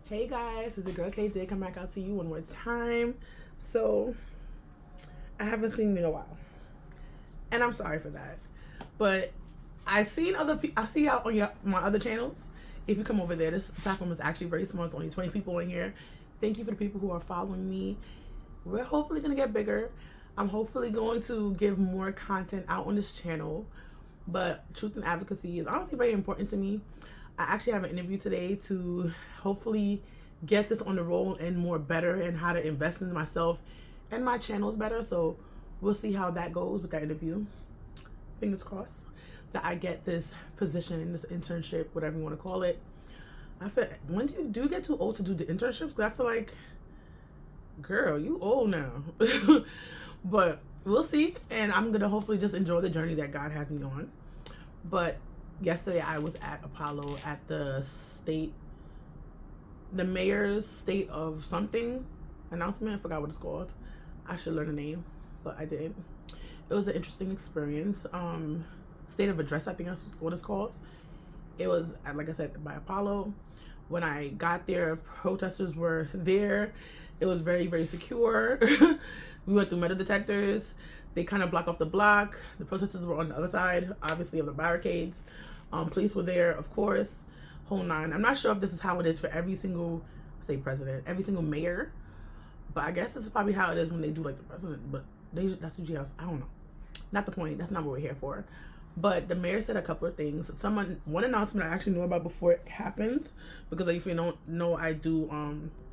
Hey guys, it's your girl Kdiddavis. Come back out to you one more time. So I haven't seen you in a while, and I'm sorry for that. But I seen other people. I see out on my other channels. If you come over there, this platform is actually very small. It's only 20 people in here. Thank you for the people who are following me. We're hopefully gonna get bigger. I'm hopefully going to give more content out on this channel. But truth and advocacy is honestly very important to me. I actually have an interview today to hopefully get this on the roll and more better and how to invest in myself and my channels better. So we'll see how that goes with that interview. Fingers crossed that I get this position, this internship, whatever you want to call it. I feel, when do you get too old to do the internships? Because I feel like, girl, you old now. But we'll see. And I'm going to hopefully just enjoy the journey that God has me on. But yesterday I was at Apollo at the mayor's state of something announcement. I forgot what it's called. I should learn the name, but I didn't. It was an interesting experience. State of address, I think that's what it's called. It was, like I said, by Apollo. When I got there, protesters were there. It was very, very secure. We went through metal detectors. They kind of blocked off the block. The protesters were on the other side, obviously, of the barricades. Police were there, of course, whole nine. I'm not sure if this is how it is for every single, president, every single mayor. But I guess this is probably how it is when they do like the president. But that's usually else. I don't know. Not the point. That's not what we're here for. But the mayor said a couple of things. One announcement I actually knew about before it happened, because if you don't know, I do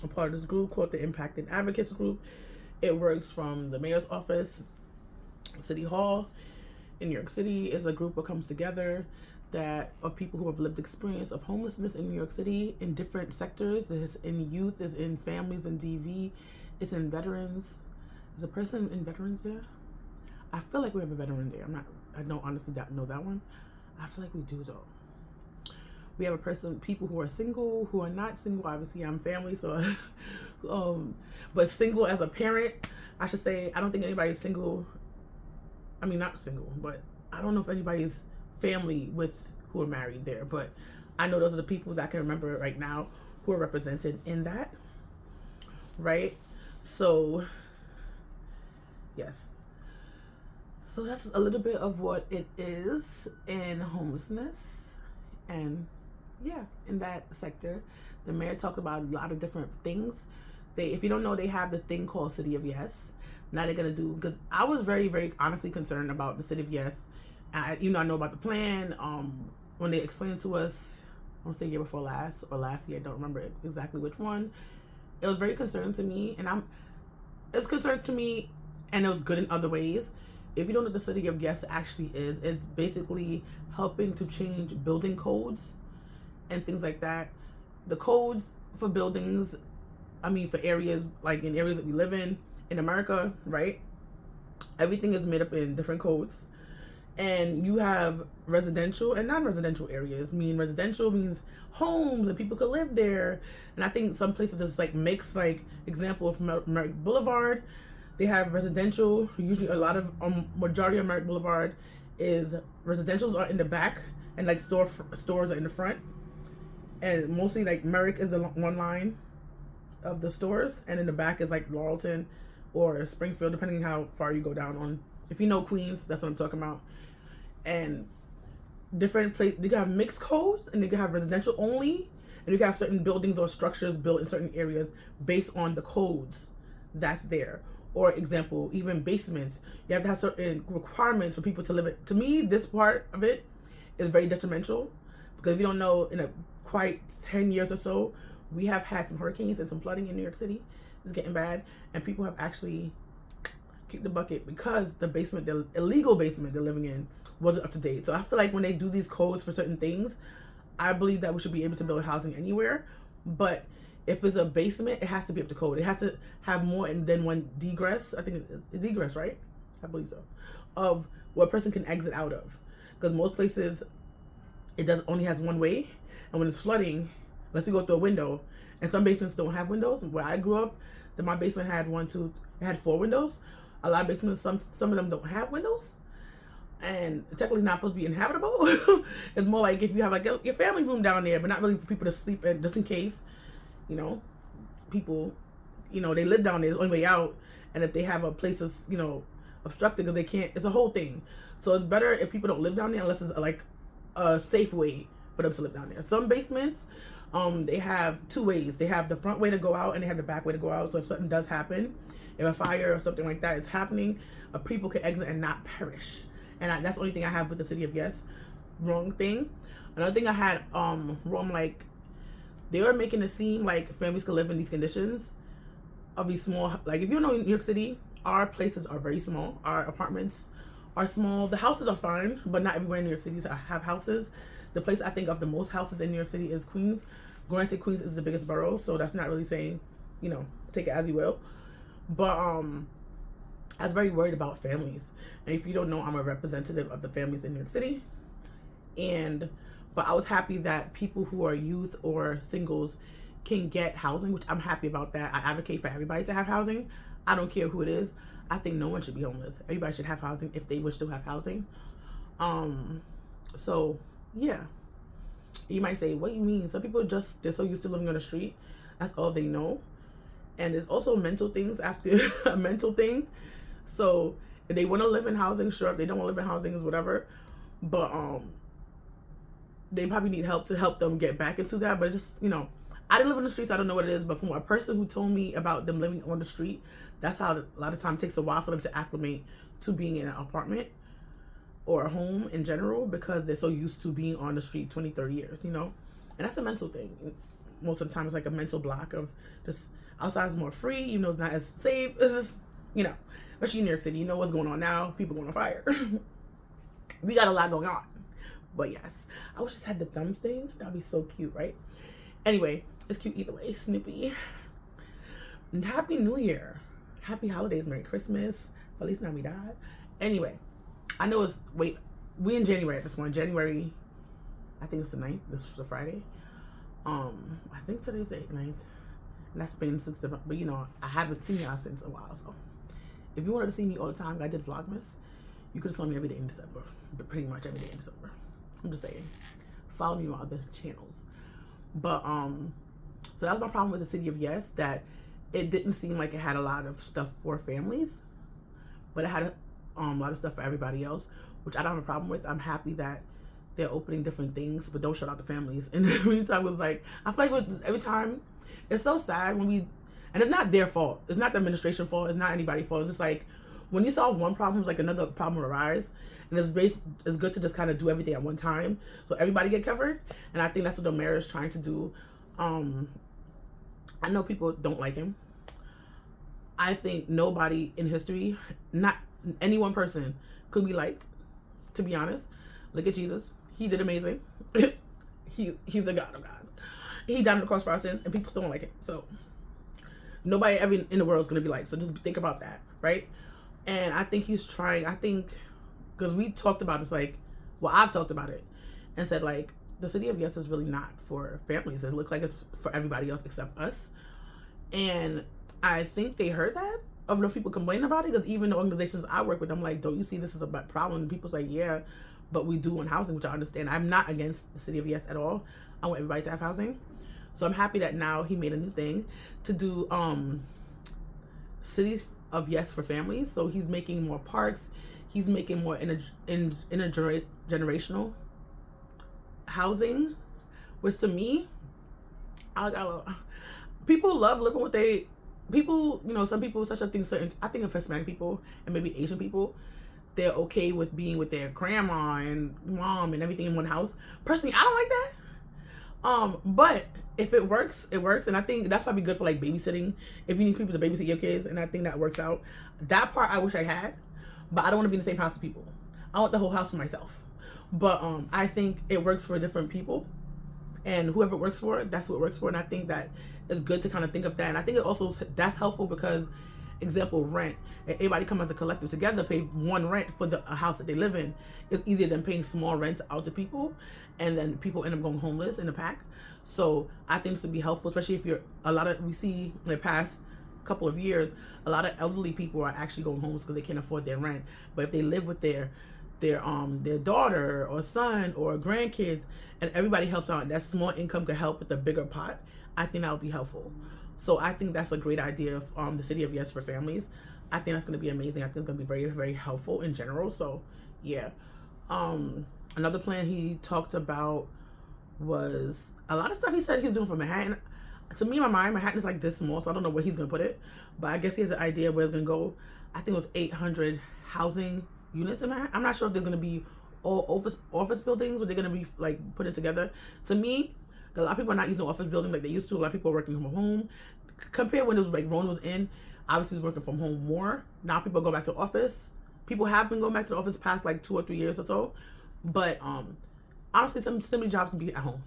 a part of this group called the Impacted Advocates Group. It works from the mayor's office, City Hall in New York City. Is a group that comes together of people who have lived experience of homelessness in New York City in different sectors. It's in youth, it's in families in DV, it's in veterans. Is a person in veterans there? I feel like we have a veteran there. I don't honestly know that one. I feel like we do though. We have people who are single, who are not single. Obviously I'm family, so but single as a parent, I should say. I don't think anybody's single. I mean, not single, but I don't know if anybody's family who are married there, but I know those are the people that I can remember right now who are represented in that, right? So yes, so that's a little bit of what it is in homelessness. And yeah, in that sector, the mayor talked about a lot of different things. If you don't know, they have the thing called City of Yes. Now they're gonna do, because I was very, very honestly concerned about the City of Yes. I know about the plan. When they explained it to us, I want to say year before last or last year, I don't remember exactly which one. It was very concerning to me, and it's concerning to me, and it was good in other ways. If you don't know what the City of Yes actually is, it's basically helping to change building codes and things like that. The codes for buildings, for areas, like in areas that we live in America, right? Everything is made up in different codes. And you have residential and non-residential areas. Residential means homes and people could live there. And I think some places just like mix, like example of Merrick Boulevard, they have residential. Usually a lot of majority of Merrick Boulevard is residentials are in the back, and like stores are in the front. And mostly like Merrick is the one line of the stores, and in the back is like Laurelton or Springfield, depending on how far you go down on. If you know Queens, that's what I'm talking about. And different places, they can have mixed codes, and they can have residential only, and you can have certain buildings or structures built in certain areas based on the codes that's there. Or example, even basements, you have to have certain requirements for people to live it. To me, this part of it is very detrimental, because if you don't know, in a quite 10 years or so, we have had some hurricanes and some flooding in New York City. It's getting bad, and people have actually kicked the bucket because the illegal basement they're living in wasn't up to date. So I feel like when they do these codes for certain things, I believe that we should be able to build housing anywhere. But if it's a basement, it has to be up to code. It has to have more than one egress. I think it's egress, right? I believe so. Of what a person can exit out of. Because most places, only has one way. And when it's flooding, unless you go through a window, and some basements don't have windows. Where I grew up, my basement had it had 4 windows. A lot of basements, some of them don't have windows, and technically not supposed to be inhabitable. It's more like if you have like your family room down there, but not really for people to sleep in, just in case You know, people, you know, they live down there. It's the only way out. And if they have a place that's, you know, obstructed because they can't, it's a whole thing. So it's better if people don't live down there unless it's like a safe way for them to live down there. Some basements, they have two ways. They have the front way to go out and they have the back way to go out. So if something does happen, if a fire or something like that is happening, people can exit and not perish. And that's the only thing I have with the city of Yes. Wrong thing. Another thing I had wrong, like they were making it seem like families could live in these conditions of these small, like if you know New York City, our places are very small. Our apartments are small. The houses are fine, but not everywhere in New York City have houses. The place I think of the most houses in New York City is Queens. Granted, Queens is the biggest borough, so that's not really saying, you know, take it as you will. But I was very worried about families. And if you don't know, I'm a representative of the families in New York City. But I was happy that people who are youth or singles can get housing, which I'm happy about that. I advocate for everybody to have housing. I don't care who it is. I think no one should be homeless. Everybody should have housing if they wish to have housing. So yeah. You might say, what do you mean? Some people they're so used to living on the street. That's all they know. And there's also mental things after a mental thing. So if they want to live in housing, sure. If they don't want to live in housing, is whatever. But they probably need help to help them get back into that. But just, you know, I didn't live on the streets. I don't know what it is. But from a person who told me about them living on the street, that's how a lot of time it takes a while for them to acclimate to being in an apartment or a home in general, because they're so used to being on the street 20, 30 years, you know? And that's a mental thing. Most of the time it's like a mental block of just outside is more free, you know, it's not as safe. It's just, you know, especially in New York City, you know what's going on now. People going on fire. We got a lot going on. But yes, I wish this had the thumbs thing. That'd be so cute, right? Anyway, it's cute either way. Snoopy. And Happy New Year. Happy holidays. Merry Christmas. Feliz Navidad. Anyway, I know we in January at this point. January, I think it's the 9th. This is a Friday. I think today's the 9th. And that's been since but you know, I haven't seen y'all since a while. So if you wanted to see me all the time, I did Vlogmas. You could have saw me every day in December. But pretty much every day in December. I'm just saying. Follow me on other channels. But so that was my problem with the City of Yes, that it didn't seem like it had a lot of stuff for families, but it had a lot of stuff for everybody else, which I don't have a problem with. I'm happy that they're opening different things, but don't shut out the families. And in the meantime, was like, I feel like every time, it's so sad when and it's not their fault. It's not the administration fault. It's not anybody's fault. It's just like, when you solve one problem, it's like another problem arise. And it's good to just kind of do everything at one time, so everybody get covered. And I think that's what the mayor is trying to do. I know people don't like him. I think nobody in history, not any one person, could be liked, to be honest. Look at Jesus. He did amazing. He's the God of gods. He died on the cross for our sins, and people still don't like him. So nobody ever in the world is going to be liked. So just think about that, right? And I think he's trying, because we talked about this, like, well, I've talked about it and said, like, the City of Yes is really not for families. It looks like it's for everybody else except us. And I think they heard that of the people complaining about it, because even the organizations I work with, I'm like, don't you see this is a bad problem? And people's like, yeah, but we do want housing, which I understand. I'm not against the City of Yes at all. I want everybody to have housing. So I'm happy that now he made a new thing to do City of Yes for families. So he's making more parks. He's making more intergenerational housing, which to me, people love living with people, you know, some people, I think of Hispanic people and maybe Asian people, they're okay with being with their grandma and mom and everything in one house. Personally, I don't like that. But if it works, it works. And I think that's probably good for like babysitting. If you need people to babysit your kids, and I think that works out. That part I wish I had, but I don't want to be in the same house with people. I want the whole house for myself. But I think it works for different people, and whoever it works for, that's what it works for. And I think that it's good to kind of think of that. And I think it also, that's helpful because, example, rent. If everybody come as a collective together, pay one rent for a house that they live in. It's easier than paying small rents out to people, and then people end up going homeless in the pack. So I think this would be helpful, especially if we see in the past couple of years, a lot of elderly people are actually going homeless because they can't afford their rent. But if they live with their daughter or son or grandkids, and everybody helps out, that small income could help with the bigger pot. I think that would be helpful. So I think that's a great idea of the city of yes for families. I think that's going to be amazing. I think it's going to be very, very helpful in general. So yeah. Another plan he talked about was a lot of stuff he said he's doing for Manhattan. To me, in my mind, Manhattan is like this small, so I don't know where he's going to put it. But I guess he has an idea where it's going to go. I think it was 800 housing units in Manhattan. I'm not sure if there's going to be all office buildings, or they're going to be like put it together. To me, a lot of people are not using office buildings like they used to. A lot of people are working from home. Compared when it was like Rona was in, obviously he's working from home more. Now people go back to office. People have been going back to the office past like 2 or 3 years or so. But honestly, some similar jobs can be at home.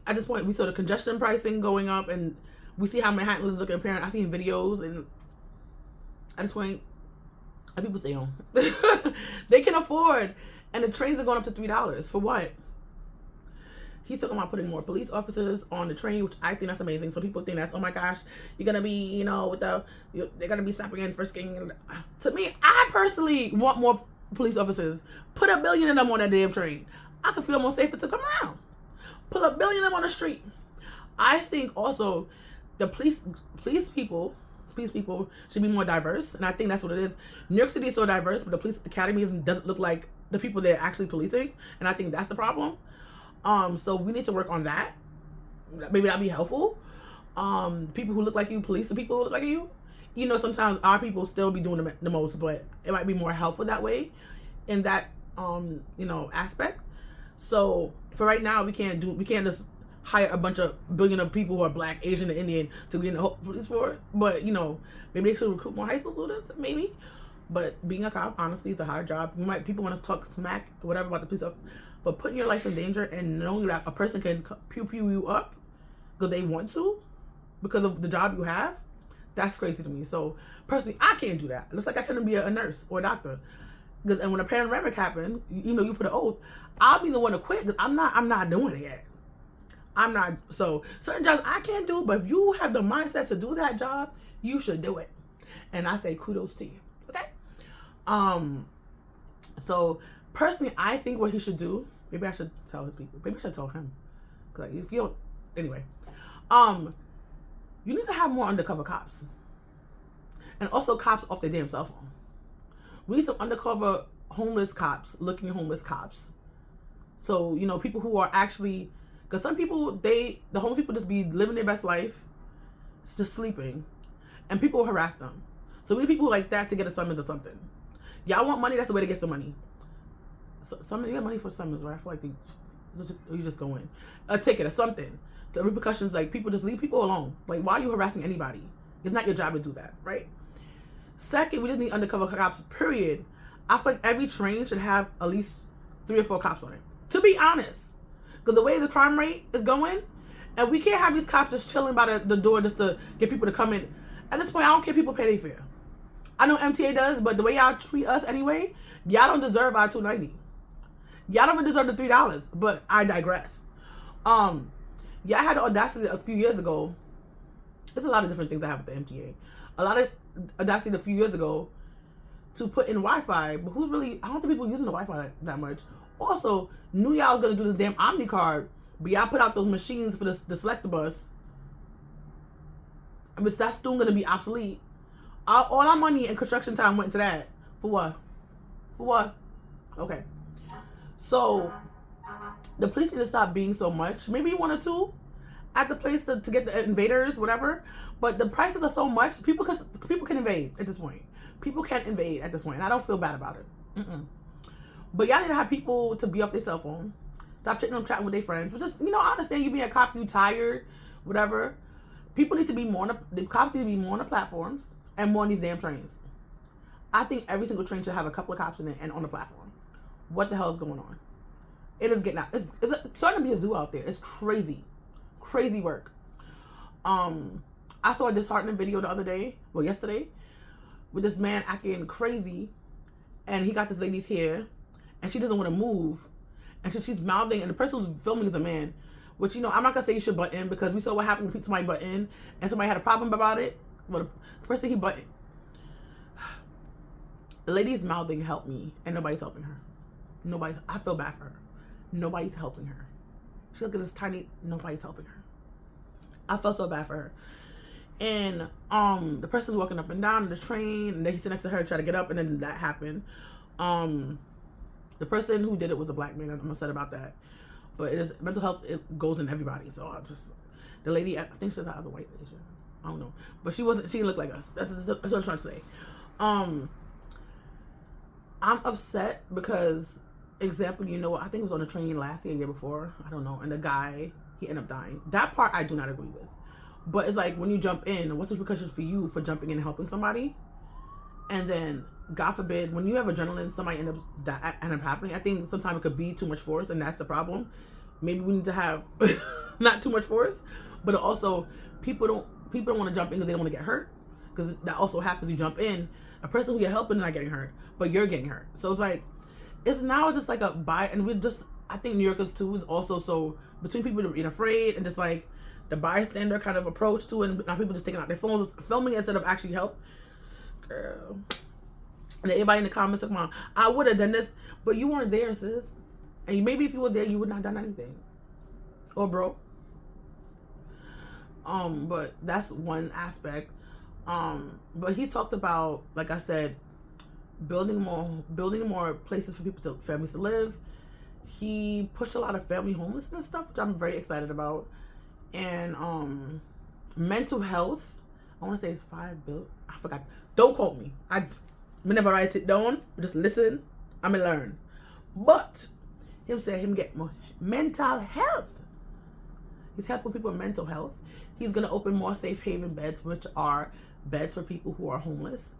At this point, we saw the congestion pricing going up, and we see how Manhattan is looking apparent. I've seen videos, and at this point, people stay home. They can afford, and the trains are going up to $3 for what? He's talking about putting more police officers on the train, which I think that's amazing. So people think that's, oh my gosh, you're gonna be, they're gonna be stopping and frisking. To me, I personally want more police officers. Put $1 billion of them on that damn train. I could feel more safer to come around. Put $1 billion of them on the street. I think also the police people should be more diverse, and I think that's what it is. New York City is so diverse, but the police academy doesn't look like the people they're actually policing, and I think that's the problem. So we need to work on that. Maybe that'd be helpful. People who look like you police the people who look like you. Sometimes our people still be doing the most, but it might be more helpful that way, in that aspect. So for right now, we can't just hire a bunch of billion of people who are Black, Asian, and Indian to be in the police force. But maybe they should recruit more high school students, maybe. But being a cop, honestly, is a hard job. People want to talk smack, whatever, about the police, but putting your life in danger and knowing that a person can pew you up because they want to, because of the job you have, that's crazy to me. So personally, I can't do that. It looks like I couldn't be a nurse or a doctor. And when a pandemic happened, you put an oath, I'll be the one to quit, because I'm not doing it yet. I'm not. So certain jobs I can't do, but if you have the mindset to do that job, you should do it. And I say kudos to you. Okay. So personally, I think what he should do, maybe I should tell his people. Maybe I should tell him. Cause if you don't, anyway, you need to have more undercover cops, and also cops off their damn cell phone. We need some undercover homeless cops, looking homeless cops. So people who are actually, because some people, the homeless people just be living their best life, just sleeping, and people harass them. So we need people like that to get a summons or something. Y'all want money? That's the way to get some money. So you got money for summons, right? I feel like you just go in a ticket or something. The repercussions, like, people just leave people alone. Like, why are you harassing anybody? It's not your job to do that, right? Second, we just need undercover cops, period. I feel like every train should have at least 3 or 4 cops on it, to be honest. Because the way the crime rate is going, and we can't have these cops just chilling by the door just to get people to come in. At this point, I don't care if people pay their fare. I know MTA does, but the way y'all treat us anyway, y'all don't deserve our $2.90. Y'all don't even deserve the $3, but I digress. Y'all had the audacity a few years ago. There's a lot of different things I have with the MTA. A lot of audacity a few years ago to put in Wi-Fi, but I don't think people using the Wi-Fi that much. Also, knew y'all was gonna do this damn Omni card, but y'all put out those machines for the Selector bus, but that's soon gonna be obsolete. All our money and construction time went into that. For what? For what? Okay. So the police need to stop being so much. Maybe 1 or 2 at the place to get the invaders, whatever. But the prices are so much. People can invade at this point. People can invade at this point, and I don't feel bad about it. But y'all need to have people to be off their cell phone. Stop chatting with their friends. But just, I understand you being a cop, you tired, whatever. People need to be more the cops need to be more on the platforms and more on these damn trains. I think every single train should have a couple of cops in it and on the platform. What the hell is going on? It is getting out. It's starting to be a zoo out there. It's crazy. Crazy work. I saw a disheartening video the other day, yesterday, with this man acting crazy, and he got this lady's hair, and she doesn't want to move, and she's mouthing, and the person who's filming is a man, which, I'm not gonna say you should butt in, because we saw what happened when somebody butt in, and somebody had a problem about it. Well, the person he butted, the lady's mouthing helped me, and nobody's helping her. I feel bad for her. Nobody's helping her. She look at this tiny, nobody's helping her. I felt so bad for her. And the person's walking up and down the train, and then he sit next to her, try to get up, and then that happened. The person who did it was a black man. I'm upset about that. But it is mental health. It goes in everybody. So I just, the lady, I think she's a white lady. I don't know, but she wasn't. She didn't look like us. That's what I'm trying to say. I'm upset because, example, you know what? I think it was on a train last year before. I don't know. And the guy, he ended up dying. That part I do not agree with. But it's like when you jump in, what's the repercussions for you for jumping in and helping somebody? And then, God forbid, when you have adrenaline, somebody end up happening. I think sometimes it could be too much force, and that's the problem. Maybe we need to have not too much force, but also people don't want to jump in because they don't want to get hurt. Because that also happens. You jump in, a person who you're helping is not getting hurt, but you're getting hurt. So it's like, it's now just like a and we just, I think New Yorkers too is also so between people being afraid and just like the bystander kind of approach to it, and now people just taking out their phones, filming instead of actually help. Girl. And everybody in the comments like, "Mom, I would have done this," but you weren't there, sis. And maybe if you were there, you would not have done anything. Or bro. But that's one aspect. But he talked about, like I said, building more places for families to live. He pushed a lot of family homelessness stuff, which I'm very excited about. And mental health, I want to say it's $5 billion. I forgot. Don't quote me. I never write it down. Just listen. I'm gonna learn. But him get more mental health. He's helping people with mental health. He's gonna open more safe haven beds, which are beds for people who are homeless,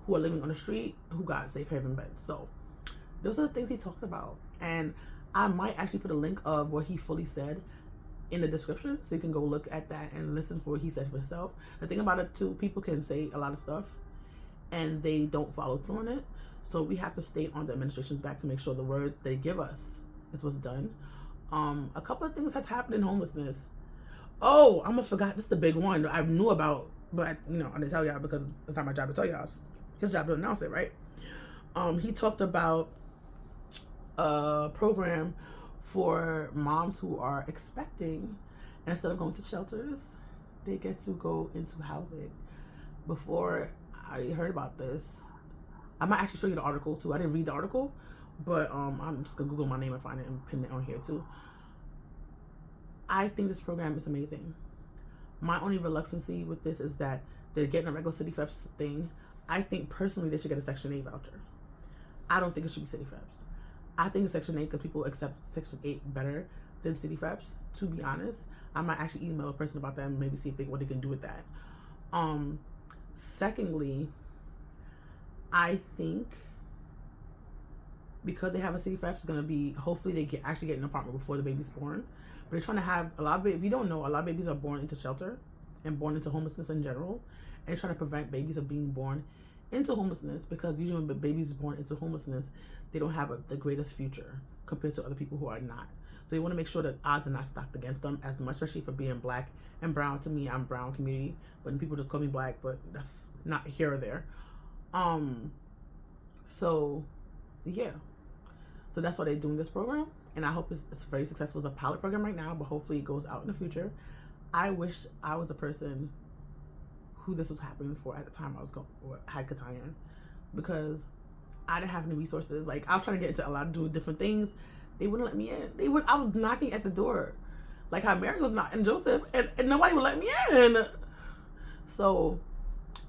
who are living on the street, who got safe haven beds. So those are the things he talked about. And I might actually put a link of what he fully said in the description, so you can go look at that and listen for what he said for himself. The thing about it too, people can say a lot of stuff and they don't follow through on it. So we have to stay on the administration's back to make sure the words they give us is what's done. A couple of things has happened in homelessness. Oh, I almost forgot. This is the big one I knew about, but I didn't tell y'all because it's not my job to tell y'all. His job to announce it, right? He talked about a program for moms who are expecting, instead of going to shelters, they get to go into housing. Before I heard about this, I might actually show you the article too. I didn't read the article, but I'm just gonna Google my name and find it and pin it on here too. I think this program is amazing. My only reluctancy with this is that they're getting a regular City FEPS thing. I think personally they should get a Section 8 voucher. I don't think it should be City FEPS. I think Section 8, because people accept Section 8 better than City FEPS, to be honest. I might actually email a person about that and maybe see what they can do with that. Secondly, I think because they have a City FEPS, it's going to be, hopefully they actually get an apartment before the baby's born. But they're trying to have a lot of babies. If you don't know, a lot of babies are born into shelter and born into homelessness in general. And they're trying to prevent babies of being born into homelessness, because usually when babies born into homelessness, they don't have the greatest future compared to other people who are not. So you want to make sure that odds are not stacked against them as much, especially for being black and brown. To me, I'm brown community, but people just call me black, but that's not here or there. So yeah, so that's why they're doing this program, and I hope it's very successful. It's a pilot program right now, but hopefully it goes out in the future. I wish I was a person who this was happening for at the time I was had Kdiddavis, because I didn't have any resources. Like, I was trying to get into a lot of different things. They wouldn't let me in. I was knocking at the door, like how Mary was knocking Joseph, and nobody would let me in. So,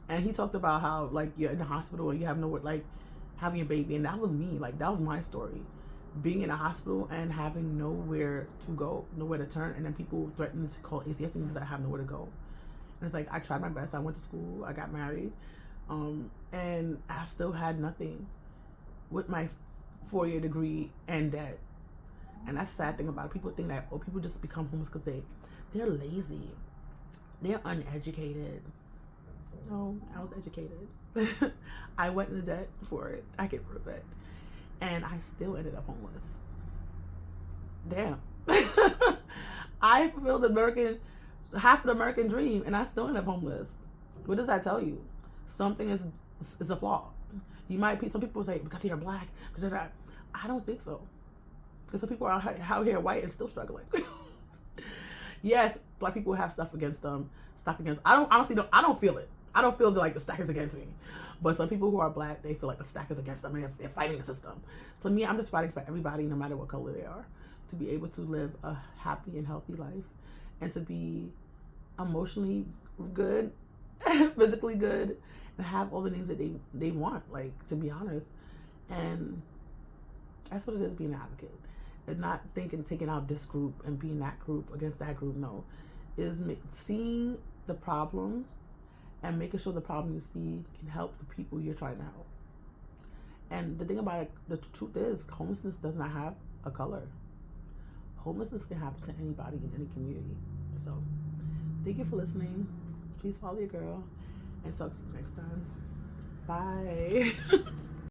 and he talked about how, like, you're in the hospital and you have nowhere, like, having a baby, and that was me. Like, that was my story, being in a hospital and having nowhere to go, nowhere to turn, and then people threatened to call ACS because I have nowhere to go. And it's like, I tried my best. I went to school. I got married, and I still had nothing with my 4-year degree and debt. And that's the sad thing about it. People think that, people just become homeless because they're lazy, they're uneducated. No, I was educated. I went into debt for it. I can prove it. And I still ended up homeless. Damn. I fulfilled half of the American dream, and I still end up homeless. What does that tell you? Something is a flaw. Some people say, because you're black. I don't think so. Because some people are out here white and still struggling. Yes, black people have stuff against them, stuff against. I don't feel it. I don't feel like the stack is against me. But some people who are black, they feel like the stack is against them and they're fighting the system. To me, I'm just fighting for everybody, no matter what color they are, to be able to live a happy and healthy life and to be emotionally good, physically good, and have all the things that they want, like, to be honest. And that's what it is, being an advocate. And not taking out this group and being that group against that group. No, is seeing the problem and making sure the problem you see can help the people you're trying to help. And the thing about it, the truth is, homelessness does not have a color. Homelessness can happen to anybody in any community. So thank you for listening. Please follow your girl and talk to you next time. Bye.